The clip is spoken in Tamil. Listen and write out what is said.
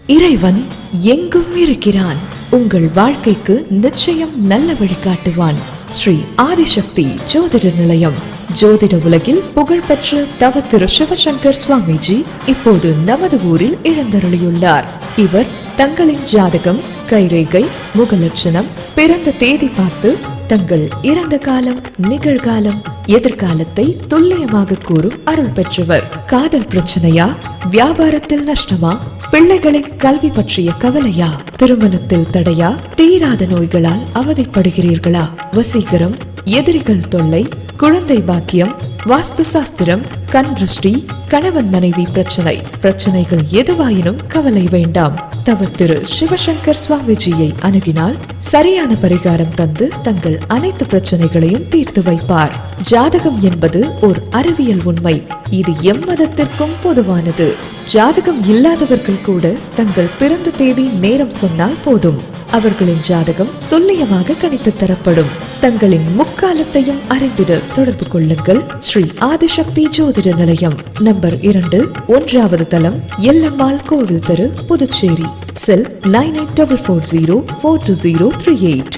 இறைவன் எங்கும் இருக்கிறான். உங்கள் வாழ்க்கைக்கு நிச்சயம் நல்ல வழி காட்டுவான். ஸ்ரீ ஆதிசக்தி ஜோதிட நிலையம். ஜோதிட உலகில் புகழ்பெற்ற தவ திரு சிவசங்கர் சுவாமிஜி இப்போது நமது ஊரில் எழுந்தருளியுள்ளார். இவர் தங்களின் ஜாதகம், கைரேகை, முகலட்சணம், பிறந்த தேதி பார்த்து தங்கள் இறந்த காலம், நிகழ்காலம், எதிர்காலத்தை துல்லியமாக கூறும் அருள் பெற்றவர். காதல் பிரச்சனையா? வியாபாரத்தில் நஷ்டமா? பிள்ளைகளின் கல்வி பற்றிய கவலையா? திருமணத்தில் தடையா? தீராத நோய்களால் அவதிப்படுகிறீர்களா? வசீகரம், எதிரிகள் தொல்லை, குழந்தை பாக்கியம், வாஸ்து சாஸ்திரம், கண் திருஷ்டி, கணவன் மனைவி பிரச்சனைகள் எதுவாயினும் கவலை வேண்டாம். தவ திரு சிவசங்கர் சுவாமிஜியை அணுகினால் சரியான பரிகாரம் தந்து தங்கள் அனைத்து பிரச்சனைகளையும் தீர்த்து வைப்பார். ஜாதகம் என்பது ஒரு அறிவியல் உண்மை. இது எம்மதத்திற்கும் பொதுவானது. ஜாதகம் இல்லாதவர்கள் கூட தங்கள் பிறந்த தேதி, நேரம் சொன்னால் போதும், அவர்களின் ஜாதகம் துல்லியமாக கணித்து தரப்படும். தங்களின் முக்காலத்தையும் அறிந்திட தொடர்பு கொள்ளுங்கள். ஸ்ரீ ஆதிசக்தி ஜோதிட நிலையம், நம்பர் 2, 1வது தளம், எல்லம்மாள் கோவில் தெரு, புதுச்சேரி. செல் 9844042038.